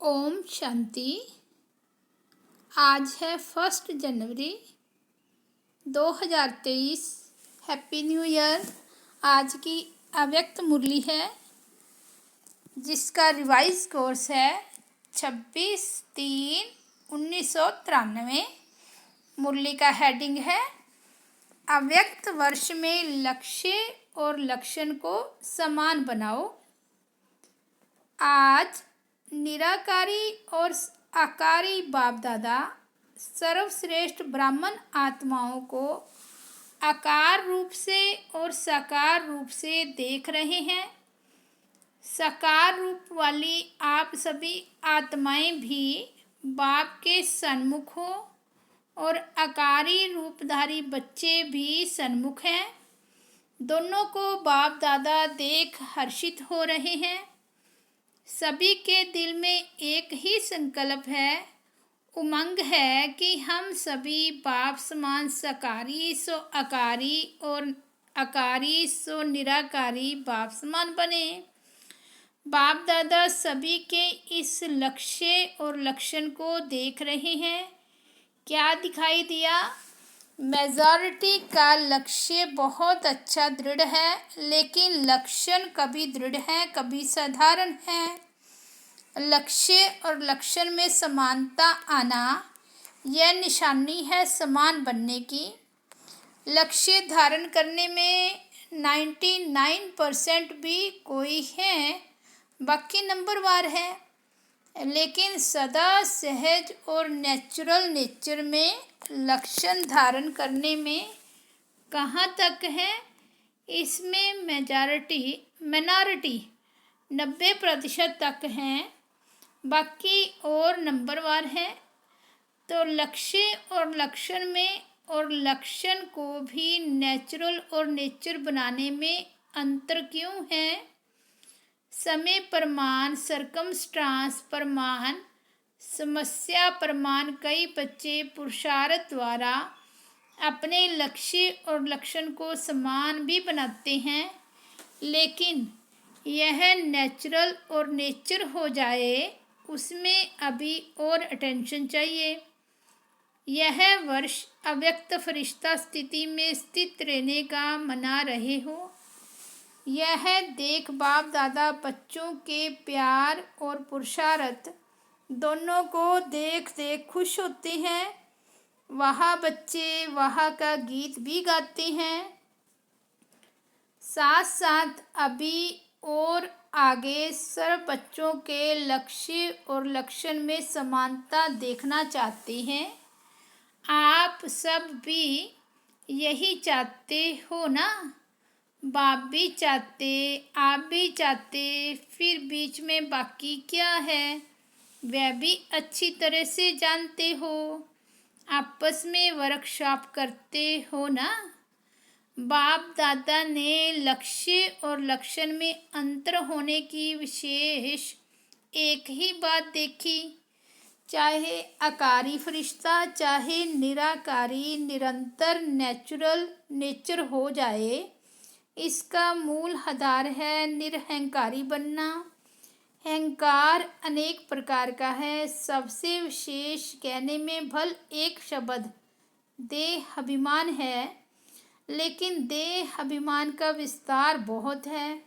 ओम शांति। आज है 1 जनवरी 2023। Happy new year. आज की अव्यक्त मुरली है जिसका रिवाइज कोर्स है 26/3/1993। मुरली का हेडिंग है अव्यक्त वर्ष में लक्ष्य और लक्षण को समान बनाओ। आज निराकारी और आकारी बाप दादा सर्वश्रेष्ठ ब्राह्मण आत्माओं को आकार रूप से और साकार रूप से देख रहे हैं। साकार रूप वाली आप सभी आत्माएं भी बाप के सन्मुख हो और आकारी रूपधारी बच्चे भी सन्मुख हैं। दोनों को बाप दादा देख हर्षित हो रहे हैं। सभी के दिल में एक ही संकल्प है, उमंग है कि हम सभी बाप समान सकारी सो आकारी और आकारी सो निराकारी बाप समान बने। बाप दादा सभी के इस लक्ष्य और लक्षण को देख रहे हैं। क्या दिखाई दिया? मेजॉरिटी का लक्ष्य बहुत अच्छा दृढ़ है, लेकिन लक्षण कभी दृढ़ है कभी साधारण है। लक्ष्य और लक्षण में समानता आना यह निशानी है समान बनने की। लक्ष्य धारण करने में 99% भी कोई है, बाकी नंबरवार है, लेकिन सदा सहज और नेचुरल नेचर में लक्षण धारण करने में कहाँ तक है? इसमें मिनॉरिटी 90% तक हैं, बाकी और नंबरवार है। तो लक्ष्य और लक्षण में और लक्षण को भी नेचुरल और नेचर बनाने में अंतर क्यों है? समय प्रमाण, सरकमस्टांस प्रमाण, समस्या प्रमाण कई बच्चे पुरुषार्थ द्वारा अपने लक्ष्य और लक्षण को समान भी बनाते हैं, लेकिन यह नेचुरल और नेचर हो जाए उसमें अभी और अटेंशन चाहिए। यह वर्ष अव्यक्त फरिश्ता स्थिति में स्थित रहने का मना रहे हो। यह देख बाप दादा बच्चों के प्यार और पुरुषार्थ दोनों को देख देख खुश होते हैं। वहाँ बच्चे वहाँ का गीत भी गाते हैं। साथ साथ अभी और आगे सब बच्चों के लक्ष्य और लक्षण में समानता देखना चाहते हैं। आप सब भी यही चाहते हो ना? बाप भी चाहते, आप भी चाहते, फिर बीच में बाकी क्या है वह भी अच्छी तरह से जानते हो। आपस में वर्कशॉप करते हो ना? बाप दादा ने लक्ष्य और लक्षण में अंतर होने की विशेष एक ही बात देखी। चाहे आकारी फरिश्ता चाहे निराकारी निरंतर नेचुरल नेचर हो जाए, इसका मूल आधार है निरहंकारी बनना। अहंकार अनेक प्रकार का है। सबसे विशेष कहने में भल एक शब्द देह अभिमान है, लेकिन देह अभिमान का विस्तार बहुत है।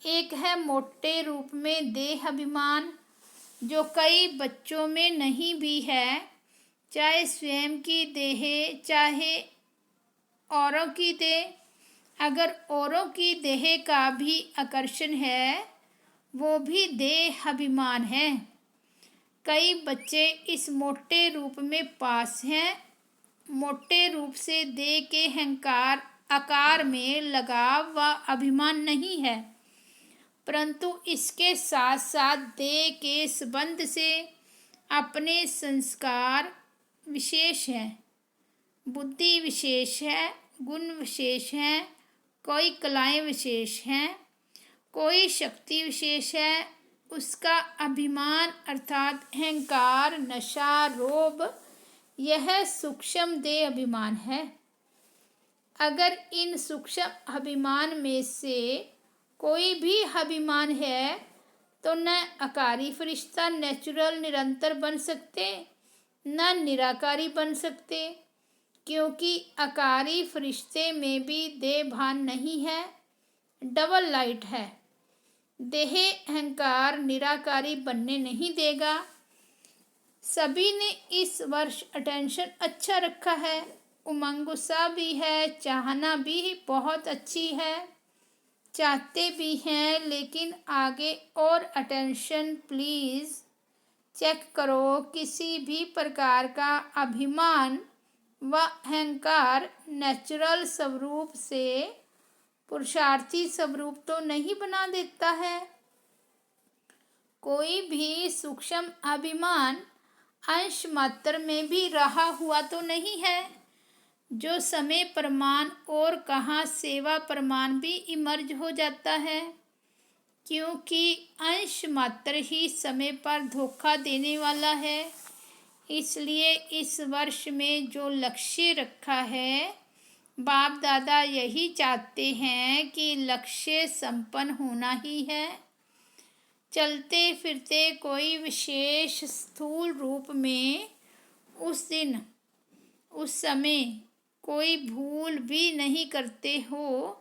एक है मोटे रूप में देह अभिमान, जो कई बच्चों में नहीं भी है, चाहे स्वयं की देह चाहे औरों की देह। अगर औरों की देह का भी आकर्षण है, वो भी देह अभिमान है। कई बच्चे इस मोटे रूप में पास हैं। मोटे रूप से देह के अहंकार आकार में लगाव व अभिमान नहीं है, परंतु इसके साथ साथ देह के संबंध से अपने संस्कार विशेष हैं, बुद्धि विशेष है, गुण विशेष हैं, कोई कलाएं विशेष हैं, कोई शक्ति विशेष है। उसका अभिमान अर्थात अहंकार, नशा, रोब, यह सूक्ष्म देह अभिमान है। अगर इन सूक्ष्म अभिमान में से कोई भी अभिमान है तो न आकारी फरिश्ता नेचुरल निरंतर बन सकते, न निराकारी बन सकते, क्योंकि आकारी फरिश्ते में भी देह भान नहीं है, डबल लाइट है। देह अहंकार निराकारी बनने नहीं देगा। सभी ने इस वर्ष अटेंशन अच्छा रखा है, उमंग सा भी है, चाहना भी बहुत अच्छी है, चाहते भी हैं, लेकिन आगे और अटेंशन प्लीज़। चेक करो, किसी भी प्रकार का अभिमान व अहंकार नेचुरल स्वरूप से पुरुषार्थी स्वरूप तो नहीं बना देता है। कोई भी सूक्ष्म अभिमान अंश मात्र में भी रहा हुआ तो नहीं है, जो समय प्रमाण और कहाँ सेवा प्रमाण भी इमर्ज हो जाता है, क्योंकि अंश मात्र ही समय पर धोखा देने वाला है। इसलिए इस वर्ष में जो लक्ष्य रखा है, बाप दादा यही चाहते हैं कि लक्ष्य संपन्न होना ही है। चलते फिरते कोई विशेष स्थूल रूप में उस दिन उस समय कोई भूल भी नहीं करते हो,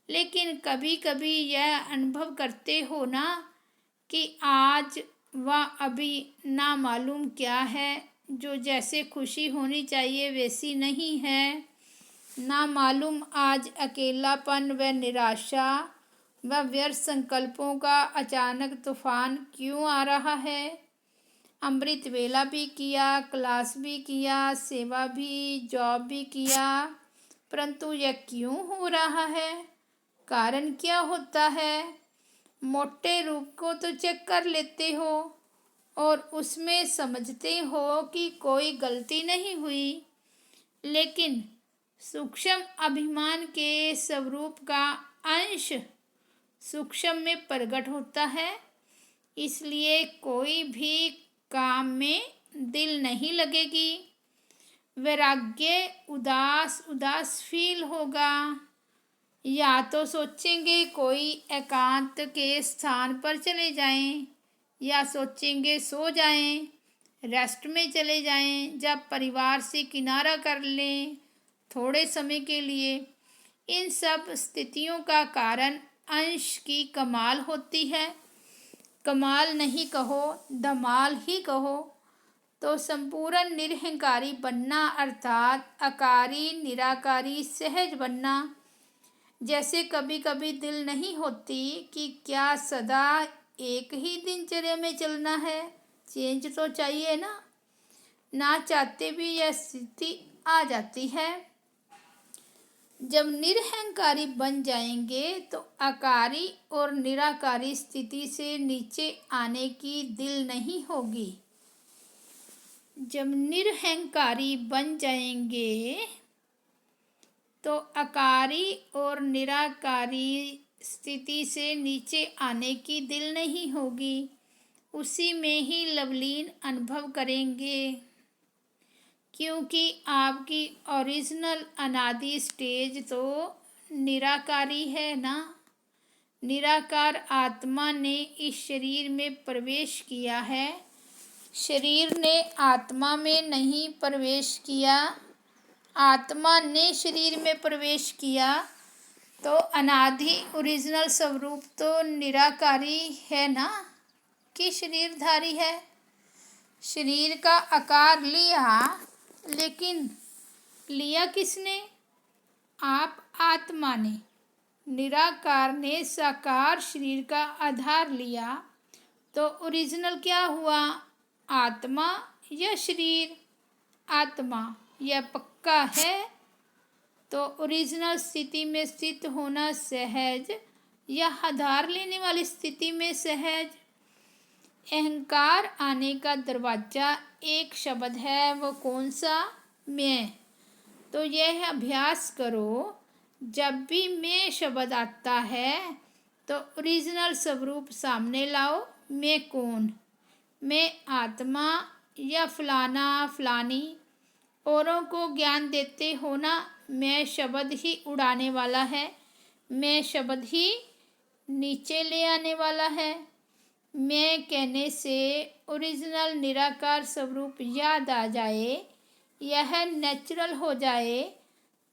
लेकिन कभी कभी यह अनुभव करते हो ना कि आज व अभी ना मालूम क्या है, जो जैसे खुशी होनी चाहिए वैसी नहीं है। ना मालूम आज अकेलापन व निराशा व व्यर्थ संकल्पों का अचानक तूफान क्यों आ रहा है। अमृत वेला भी किया, क्लास भी किया, सेवा भी, जॉब भी किया, परंतु यह क्यों हो रहा है, कारण क्या होता है। मोटे रूप को तो चेक कर लेते हो और उसमें समझते हो कि कोई गलती नहीं हुई, लेकिन सूक्ष्म अभिमान के स्वरूप का अंश सूक्ष्म में प्रकट होता है, इसलिए कोई भी काम में दिल नहीं लगेगी। वैराग्य उदास उदास फील होगा, या तो सोचेंगे कोई एकांत के स्थान पर चले जाएं, या सोचेंगे सो जाएं, रेस्ट में चले जाएं, जब परिवार से किनारा कर लें थोड़े समय के लिए। इन सब स्थितियों का कारण अंश की कमाल होती है। कमाल नहीं कहो, धमाल ही कहो। तो संपूर्ण निरहंकारी बनना अर्थात आकारी निराकारी सहज बनना। जैसे कभी कभी दिल नहीं होती कि क्या सदा एक ही दिनचर्या में चलना है, चेंज तो चाहिए ना चाहते भी यह स्थिति आ जाती है। जब निरहंकारी बन जाएंगे तो आकारी और निराकारी स्थिति से नीचे आने की दिल नहीं होगी। जब निरहंकारी बन जाएंगे तो आकारी और निराकारी स्थिति से नीचे आने की दिल नहीं होगी, उसी में ही लवलीन अनुभव करेंगे, क्योंकि आपकी ओरिजिनल अनादि स्टेज तो निराकारी है ना। निराकार आत्मा ने इस शरीर में प्रवेश किया है, शरीर ने आत्मा में नहीं प्रवेश किया, आत्मा ने शरीर में प्रवेश किया। तो अनादि ओरिजिनल स्वरूप तो निराकारी है ना, कि शरीरधारी है। शरीर का आकार लिया, लेकिन लिया किसने? आप आत्मा ने। निराकार ने साकार शरीर का आधार लिया, तो ओरिजिनल क्या हुआ? आत्मा या शरीर? आत्मा। यह पक्का है तो ओरिजिनल स्थिति में स्थित होना सहज, या आधार लेने वाली स्थिति में सहज। अहंकार आने का दरवाज़ा एक शब्द है, वो कौन सा? मैं। तो यह अभ्यास करो, जब भी मैं शब्द आता है तो ओरिजिनल स्वरूप सामने लाओ। मैं कौन? मैं आत्मा या फलाना फलानी। औरों को ज्ञान देते हो ना, मैं शब्द ही उड़ाने वाला है, मैं शब्द ही नीचे ले आने वाला है। मैं कहने से ओरिजिनल निराकार स्वरूप याद आ जाए, यह नेचुरल हो जाए,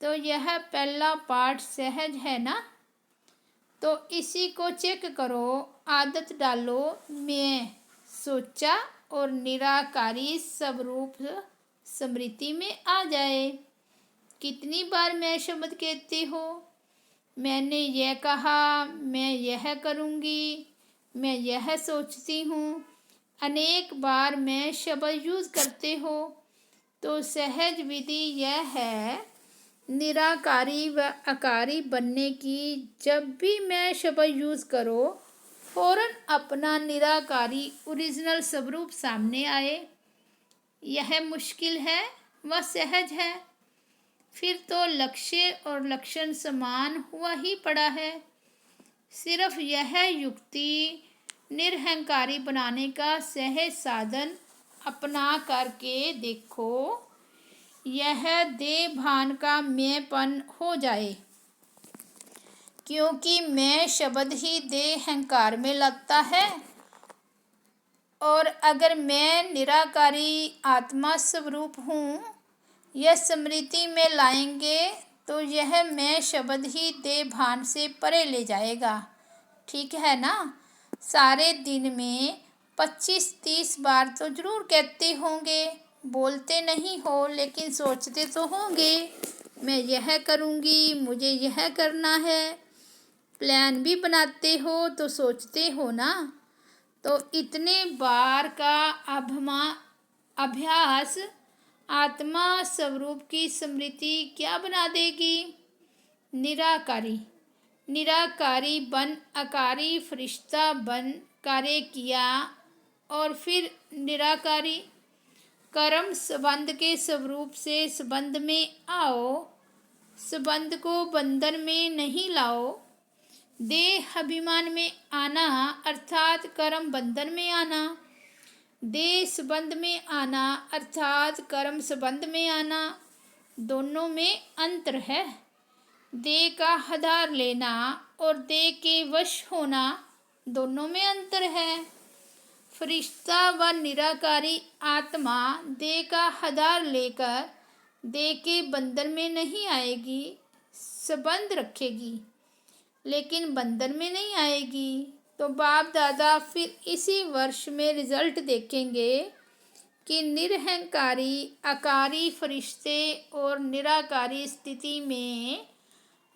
तो यह पहला पार्ट सहज है ना। तो इसी को चेक करो, आदत डालो, मैं सोचा और निराकारी स्वरूप स्मृति में आ जाए। कितनी बार मैं शब्द कहती हो, मैंने यह कहा, मैं यह करूँगी, मैं यह सोचती हूँ, अनेक बार मैं शब्द यूज़ करते हो। तो सहज विधि यह है निराकारी व आकारी बनने की। जब भी मैं शब्द यूज़ करो, फौरन अपना निराकारी ओरिजिनल स्वरूप सामने आए। यह मुश्किल है व सहज है। फिर तो लक्ष्य और लक्षण समान हुआ ही पड़ा है। सिर्फ यह युक्ति निरहंकारी बनाने का सहज साधन अपना करके देखो, यह देह भान का मैंपन हो जाए। क्योंकि मैं शब्द ही देह अहंकार में लगता है, और अगर मैं निराकारी आत्मा स्वरूप हूँ, यह स्मृति में लाएंगे तो यह मैं शब्द ही देह भान से परे ले जाएगा। ठीक है ना। सारे दिन में 25-30 बार तो ज़रूर कहते होंगे, बोलते नहीं हो लेकिन सोचते तो होंगे, मैं यह करूँगी, मुझे यह करना है। प्लान भी बनाते हो तो सोचते हो ना। तो इतने बार का अभ्यास आत्मा स्वरूप की स्मृति क्या बना देगी? निराकारी। निराकारी बन आकारी फरिश्ता बन कार्य किया, और फिर निराकारी कर्म संबंध के स्वरूप से संबंध में आओ। संबंध को बंधन में नहीं लाओ। देह अभिमान में आना अर्थात कर्म बंधन में आना, देह संबंध में आना अर्थात कर्म संबंध में आना, दोनों में अंतर है। देह का आधार लेना और देह के वश होना, दोनों में अंतर है। फरिश्ता व निराकारी आत्मा देह का आधार लेकर देह के बंधन में नहीं आएगी, संबंध रखेगी लेकिन बंधन में नहीं आएगी। तो बाप दादा फिर इसी वर्ष में रिजल्ट देखेंगे कि निरहंकारी आकारी फरिश्ते और निराकारी स्थिति में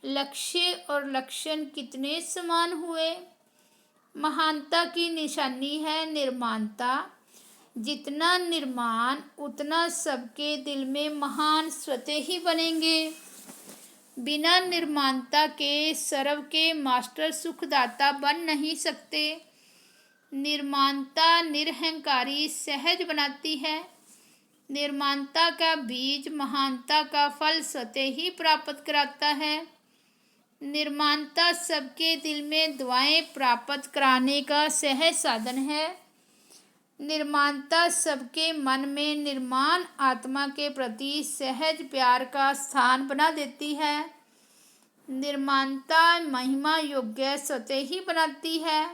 लक्ष्य और लक्षण कितने समान हुए। महानता की निशानी है निर्माणता। जितना निर्माण उतना सबके दिल में महान स्वतः ही बनेंगे। बिना निर्माणता के सर्व के मास्टर सुखदाता बन नहीं सकते। निर्माणता निरहंकारी सहज बनाती है। निर्माणता का बीज महानता का फल स्वतः ही प्राप्त कराता है। निर्माणता सबके दिल में दुआएं प्राप्त कराने का सहज साधन है। निर्माणता सबके मन में निर्माण आत्मा के प्रति सहज प्यार का स्थान बना देती है। निर्माणता महिमा योग्य स्वतः ही बनाती है।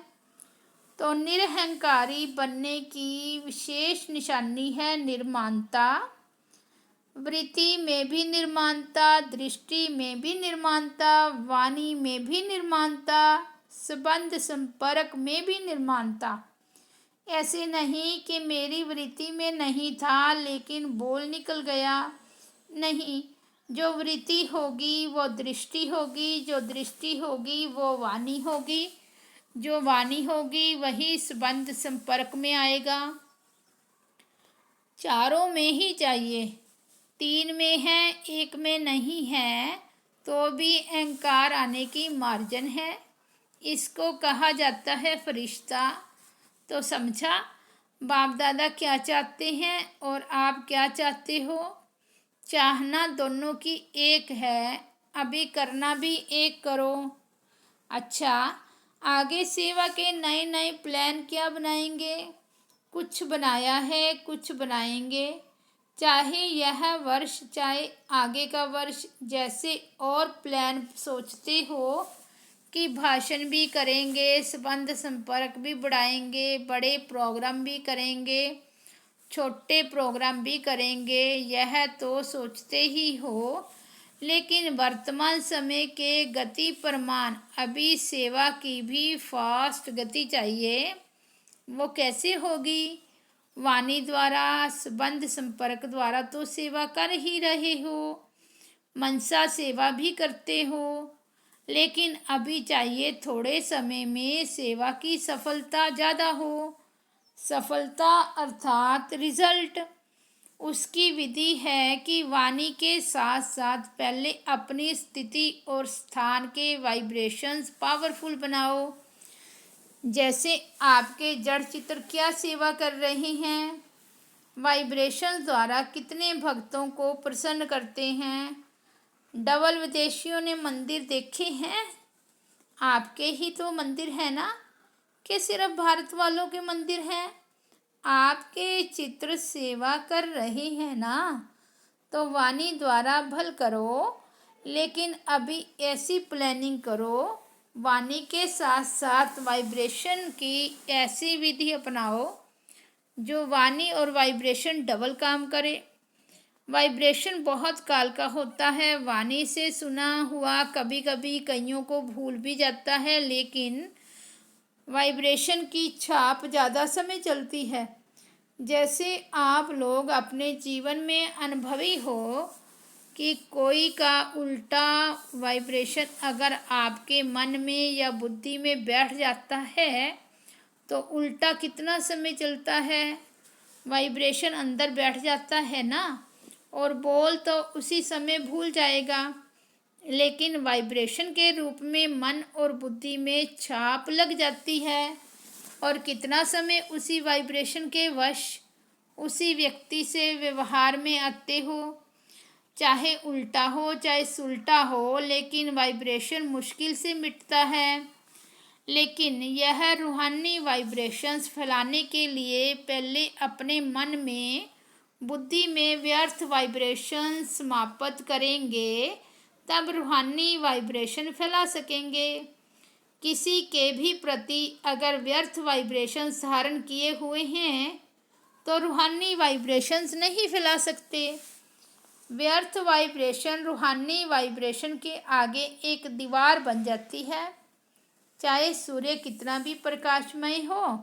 तो निरहंकारी बनने की विशेष निशानी है निर्माणता। वृत्ति में भी निर्माणता, दृष्टि में भी निर्माणता, वाणी में भी निर्माणता, संबंध संपर्क में भी निर्माणता। ऐसे नहीं कि मेरी वृत्ति में नहीं था लेकिन बोल निकल गया। नहीं, जो वृत्ति होगी वो दृष्टि होगी, जो दृष्टि होगी वो वाणी होगी, जो वाणी होगी वही संबंध संपर्क में आएगा। चारों में ही चाहिए। 3 में है, 1 में नहीं है तो भी अहंकार आने की मार्जिन है। इसको कहा जाता है फरिश्ता। तो समझा बाप दादा क्या चाहते हैं और आप क्या चाहते हो। चाहना दोनों की एक है, अभी करना भी एक करो। अच्छा, आगे सेवा के नए नए प्लान क्या बनाएंगे? कुछ बनाया है, कुछ बनाएंगे। चाहे यह वर्ष चाहे आगे का वर्ष, जैसे और प्लान सोचते हो कि भाषण भी करेंगे, संबंध संपर्क भी बढ़ाएंगे, बड़े प्रोग्राम भी करेंगे, छोटे प्रोग्राम भी करेंगे, यह तो सोचते ही हो। लेकिन वर्तमान समय के गति प्रमाण अभी सेवा की भी फास्ट गति चाहिए। वो कैसे होगी? वाणी द्वारा, संबंध संपर्क द्वारा तो सेवा कर ही रहे हो, मनसा सेवा भी करते हो, लेकिन अभी चाहिए थोड़े समय में सेवा की सफलता ज़्यादा हो। सफलता अर्थात रिजल्ट। उसकी विधि है कि वाणी के साथ साथ पहले अपनी स्थिति और स्थान के वाइब्रेशंस पावरफुल बनाओ। जैसे आपके जड़ चित्र क्या सेवा कर रहे हैं, वाइब्रेशंस द्वारा कितने भक्तों को प्रसन्न करते हैं। डबल विदेशियों ने मंदिर देखे हैं? आपके ही तो मंदिर है ना, कि सिर्फ भारत वालों के मंदिर हैं? आपके चित्र सेवा कर रहे हैं ना, तो वाणी द्वारा भल करो। लेकिन अभी ऐसी प्लानिंग करो, वाणी के साथ साथ वाइब्रेशन की ऐसी विधि अपनाओ जो वाणी और वाइब्रेशन डबल काम करे। वाइब्रेशन बहुत काल का होता है, वाणी से सुना हुआ कभी कभी कईयों को भूल भी जाता है, लेकिन वाइब्रेशन की छाप ज़्यादा समय चलती है। जैसे आप लोग अपने जीवन में अनुभवी हो कि कोई का उल्टा वाइब्रेशन अगर आपके मन में या बुद्धि में बैठ जाता है तो उल्टा कितना समय चलता है, वाइब्रेशन अंदर बैठ जाता है ना, और बोल तो उसी समय भूल जाएगा, लेकिन वाइब्रेशन के रूप में मन और बुद्धि में छाप लग जाती है। और कितना समय उसी वाइब्रेशन के वश उसी व्यक्ति से व्यवहार में आते हो, चाहे उल्टा हो चाहे सुलटा हो, लेकिन वाइब्रेशन मुश्किल से मिटता है। लेकिन यह रूहानी वाइब्रेशंस फैलाने के लिए पहले अपने मन में, बुद्धि में व्यर्थ वाइब्रेशन समाप्त करेंगे, तब रूहानी वाइब्रेशन फैला सकेंगे। किसी के भी प्रति अगर व्यर्थ वाइब्रेशन धारण किए हुए हैं तो रूहानी वाइब्रेशंस नहीं फैला सकते। व्यर्थ वाइब्रेशन रूहानी वाइब्रेशन के आगे एक दीवार बन जाती है। चाहे सूर्य कितना भी प्रकाशमय हो,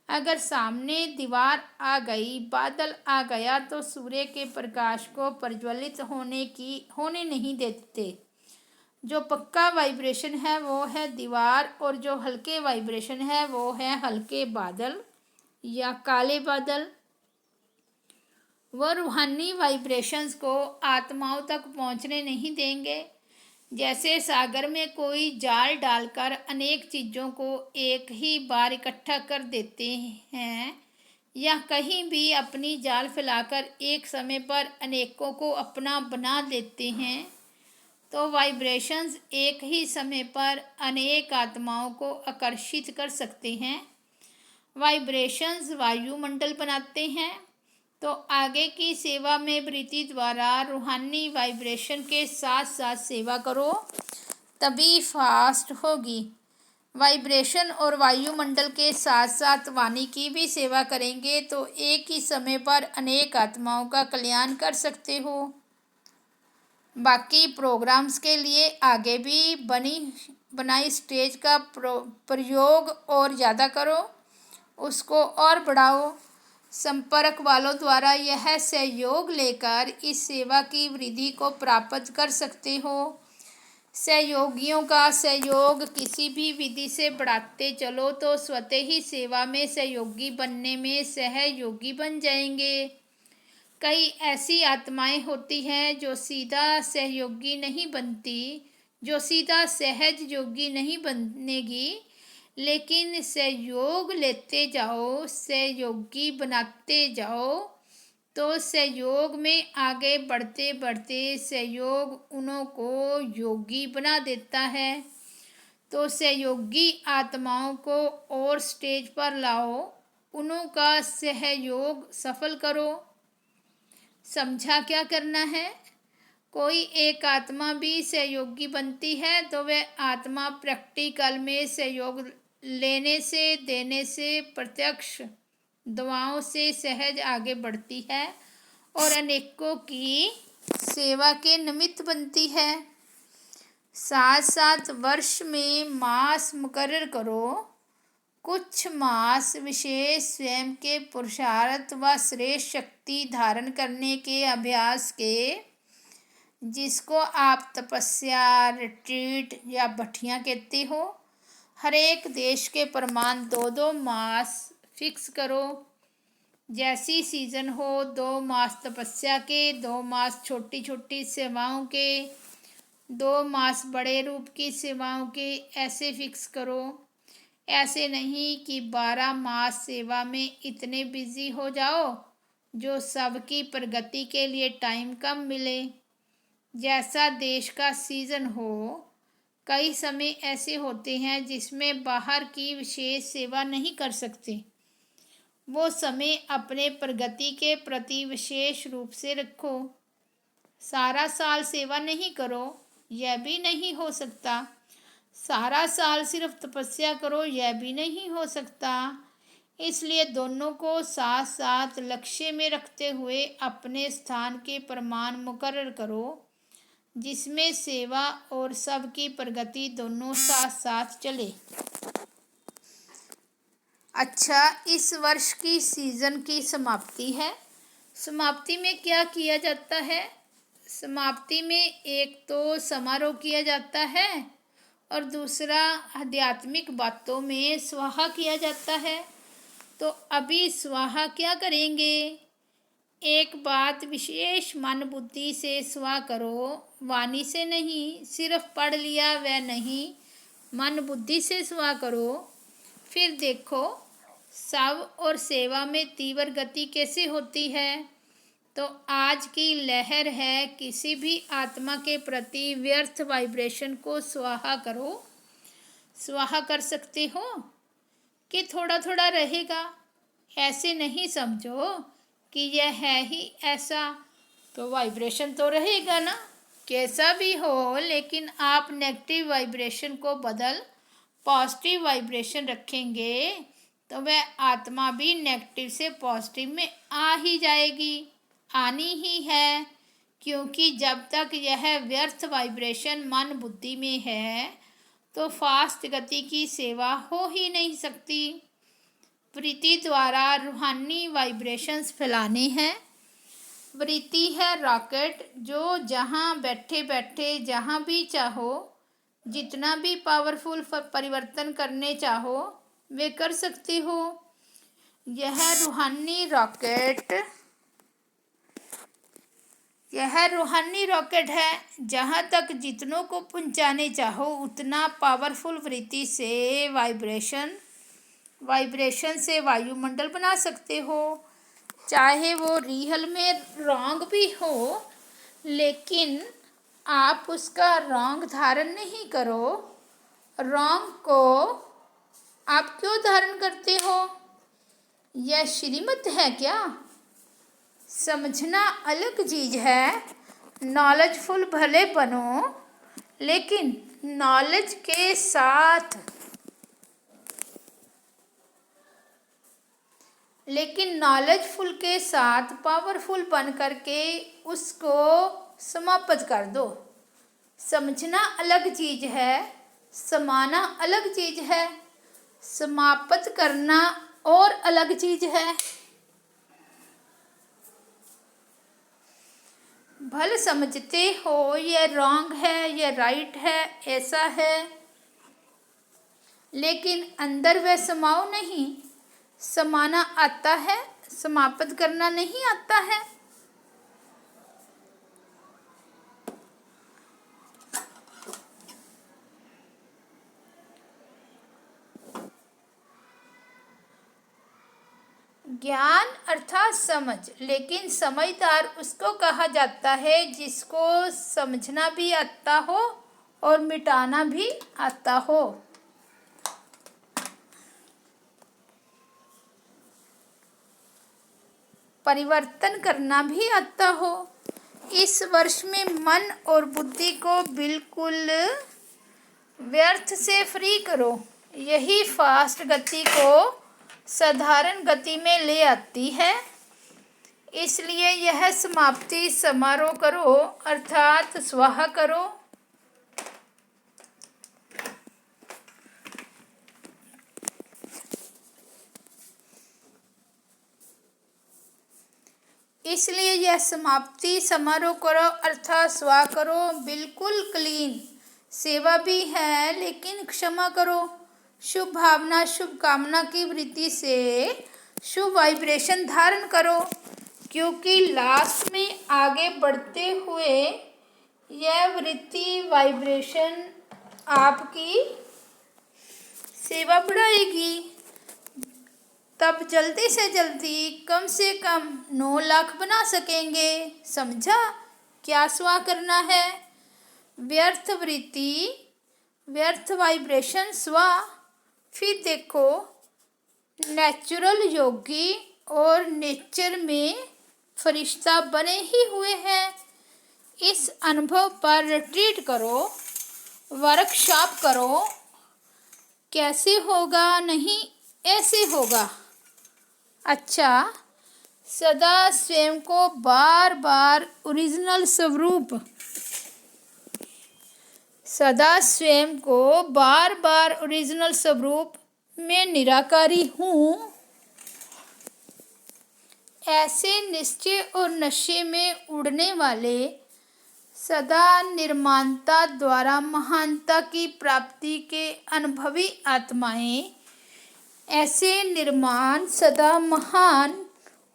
अगर सामने दीवार आ गई, बादल आ गया, तो सूर्य के प्रकाश को प्रज्वलित होने नहीं देते। जो पक्का वाइब्रेशन है वो है दीवार, और जो हल्के वाइब्रेशन है वो है हल्के बादल या काले बादल। वह रूहानी वाइब्रेशंस को आत्माओं तक पहुंचने नहीं देंगे। जैसे सागर में कोई जाल डालकर अनेक चीज़ों को एक ही बार इकट्ठा कर देते हैं, या कहीं भी अपनी जाल फैलाकर एक समय पर अनेकों को अपना बना देते हैं, तो वाइब्रेशंस एक ही समय पर अनेक आत्माओं को आकर्षित कर सकते हैं। वाइब्रेशंस वायुमंडल बनाते हैं। तो आगे की सेवा में वृत्ति द्वारा रूहानी वाइब्रेशन के साथ साथ सेवा करो, तभी फास्ट होगी। वाइब्रेशन और वायुमंडल के साथ साथ वाणी की भी सेवा करेंगे तो एक ही समय पर अनेक आत्माओं का कल्याण कर सकते हो। बाकी प्रोग्राम्स के लिए आगे भी बनाई स्टेज का प्रयोग और ज़्यादा करो, उसको और बढ़ाओ। संपर्क वालों द्वारा यह सहयोग लेकर इस सेवा की वृद्धि को प्राप्त कर सकते हो। सहयोगियों का सहयोग किसी भी विधि से बढ़ाते चलो तो स्वतः ही सेवा में सहयोगी बनने में सहयोगी बन जाएंगे। कई ऐसी आत्माएं होती हैं जो सीधा सहयोगी नहीं बनती, जो सीधा सहज योगी नहीं बनेगी, लेकिन सहयोग लेते जाओ, सहयोगी बनाते जाओ, तो सहयोग में आगे बढ़ते बढ़ते सहयोग उन्हों को योगी बना देता है। तो सहयोगी आत्माओं को और स्टेज पर लाओ, उन्हों का सहयोग सफल करो। समझा क्या करना है? कोई एक आत्मा भी सहयोगी बनती है तो वह आत्मा प्रैक्टिकल में सहयोग लेने से, देने से, प्रत्यक्ष दुआओं से सहज आगे बढ़ती है और अनेकों की सेवा के निमित्त बनती है। साथ साथ वर्ष में मास मुकर्रर करो। कुछ मास विशेष स्वयं के पुरुषार्थ व श्रेष्ठ शक्ति धारण करने के अभ्यास के, जिसको आप तपस्या, रिट्रीट या भठियाँ कहते हो। हर एक देश के प्रमाण 2-2 मास फिक्स करो। जैसी सीज़न हो, 2 मास तपस्या के, 2 मास छोटी छोटी सेवाओं के, 2 मास बड़े रूप की सेवाओं के, ऐसे फिक्स करो। ऐसे नहीं कि 12 मास सेवा में इतने बिजी हो जाओ जो सबकी प्रगति के लिए टाइम कम मिले। जैसा देश का सीज़न हो, कई समय ऐसे होते हैं जिसमें बाहर की विशेष सेवा नहीं कर सकते। वो समय अपने प्रगति के प्रति विशेष रूप से रखो। सारा साल सेवा नहीं करो, यह भी नहीं हो सकता। सारा साल सिर्फ तपस्या करो, यह भी नहीं हो सकता। इसलिए दोनों को साथ साथ लक्ष्य में रखते हुए अपने स्थान के प्रमाण मुकर्रर करो, जिसमें सेवा और सबकी प्रगति दोनों साथ साथ चले। अच्छा, इस वर्ष की सीज़न की समाप्ति है। समाप्ति में क्या किया जाता है? समाप्ति में एक तो समारोह किया जाता है और दूसरा आध्यात्मिक बातों में स्वाहा किया जाता है। तो अभी स्वाहा क्या करेंगे? एक बात विशेष मन बुद्धि से स्वाहा करो, वाणी से नहीं। सिर्फ पढ़ लिया वह नहीं, मन बुद्धि से स्वाहा करो। फिर देखो सब और सेवा में तीव्र गति कैसे होती है। तो आज की लहर है, किसी भी आत्मा के प्रति व्यर्थ वाइब्रेशन को स्वाहा करो। स्वाहा कर सकते हो कि थोड़ा थोड़ा रहेगा, ऐसे नहीं समझो कि यह है ही ऐसा, तो वाइब्रेशन तो रहेगा ना। कैसा भी हो, लेकिन आप नेगेटिव वाइब्रेशन को बदल पॉजिटिव वाइब्रेशन रखेंगे तो वह आत्मा भी नेगेटिव से पॉजिटिव में आ ही जाएगी, आनी ही है। क्योंकि जब तक यह व्यर्थ वाइब्रेशन मन बुद्धि में है तो फास्ट गति की सेवा हो ही नहीं सकती। वृत्ति द्वारा रूहानी वाइब्रेशंस फैलाने हैं। वृत्ति है रॉकेट, जो जहाँ बैठे बैठे जहाँ भी चाहो, जितना भी पावरफुल परिवर्तन करने चाहो वे कर सकते हो। यह रूहानी रॉकेट है। जहाँ तक जितनों को पहुँचाने चाहो उतना पावरफुल वृत्ति से वाइब्रेशन से वायुमंडल बना सकते हो। चाहे वो रियल में रॉन्ग भी हो, लेकिन आप उसका रॉन्ग धारण नहीं करो। रॉन्ग को आप क्यों धारण करते हो? यह श्रीमत है क्या? समझना अलग चीज़ है। नॉलेजफुल भले बनो, लेकिन नॉलेज नॉलेजफुल के साथ पावरफुल बन करके उसको समाप्त कर दो। समझना अलग चीज़ है, समाना अलग चीज़ है, समाप्त करना और अलग चीज़ है। भले समझते हो ये रॉन्ग है, ये राइट है, ऐसा है, लेकिन अंदर वह समाओ नहीं। समाना आता है, समाप्त करना नहीं आता है। ज्ञान अर्थात समझ, लेकिन समझदार उसको कहा जाता है जिसको समझना भी आता हो और मिटाना भी आता हो। परिवर्तन करना भी आता हो। इस वर्ष में मन और बुद्धि को बिल्कुल व्यर्थ से फ्री करो। यही फास्ट गति को साधारण गति में ले आती है। इसलिए यह समाप्ति समारोह करो, अर्थात स्वाहा करो। इसलिए यह समाप्ति समारोह करो अर्थात स्वाहा करो। बिल्कुल क्लीन सेवा भी है, लेकिन क्षमा करो। शुभ भावना शुभ कामना की वृत्ति से शुभ वाइब्रेशन धारण करो, क्योंकि लास्ट में आगे बढ़ते हुए यह वृत्ति वाइब्रेशन आपकी सेवा बढ़ाएगी। तब जल्दी से जल्दी कम से कम 9 लाख बना सकेंगे। समझा क्या स्वा करना है? व्यर्थ वृत्ति, व्यर्थ वाइब्रेशन स्वा। फिर देखो, नेचुरल योगी और नेचर में फरिश्ता बने ही हुए हैं। इस अनुभव पर रिट्रीट करो, वर्कशॉप करो। कैसे होगा? नहीं, ऐसे होगा। अच्छा, सदा स्वयं को बार बार ओरिजिनल स्वरूप, सदा स्वयं को बार बार ओरिजिनल स्वरूप में निराकारी हूँ, ऐसे निश्चय और नशे में उड़ने वाले सदा निर्माणता द्वारा महानता की प्राप्ति के अनुभवी आत्माएं, ऐसे निर्माण सदा महान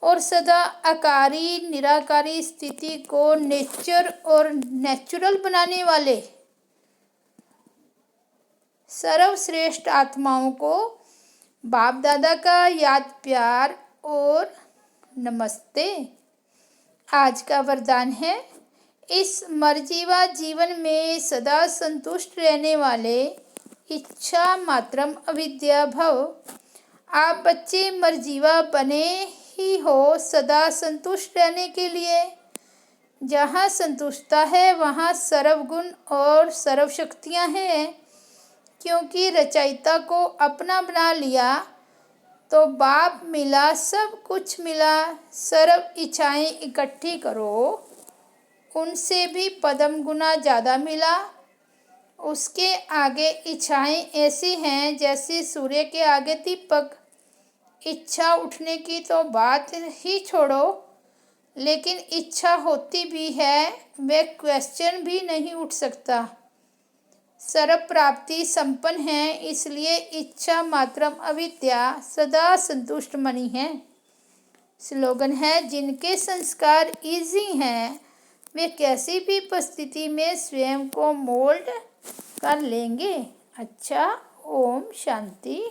और सदा आकारी निराकारी स्थिति को नेचर और नेचुरल बनाने वाले सर्वश्रेष्ठ आत्माओं को बाप दादा का याद प्यार और नमस्ते। आज का वरदान है, इस मर्जीवा जीवन में सदा संतुष्ट रहने वाले इच्छा मात्रम अविद्या भव। आप बच्चे मर्जीवा बने ही हो सदा संतुष्ट रहने के लिए। जहाँ संतुष्टता है वहाँ सर्वगुण और सर्वशक्तियाँ हैं। क्योंकि रचयिता को अपना बना लिया तो बाप मिला, सब कुछ मिला। सर्व इच्छाएं इकट्ठी करो, उनसे भी पदम गुना ज़्यादा मिला। उसके आगे इच्छाएं ऐसी हैं जैसे सूर्य के आगे दीपक। इच्छा उठने की तो बात ही छोड़ो, लेकिन इच्छा होती भी है वह क्वेश्चन भी नहीं उठ सकता। सर्व प्राप्ति संपन्न है, इसलिए इच्छा मात्रम अविद्या सदा संतुष्ट मनी है। स्लोगन है, जिनके संस्कार इजी हैं वे कैसी भी परिस्थिति में स्वयं को मोल्ड कर लेंगे। अच्छा, ओम शांति।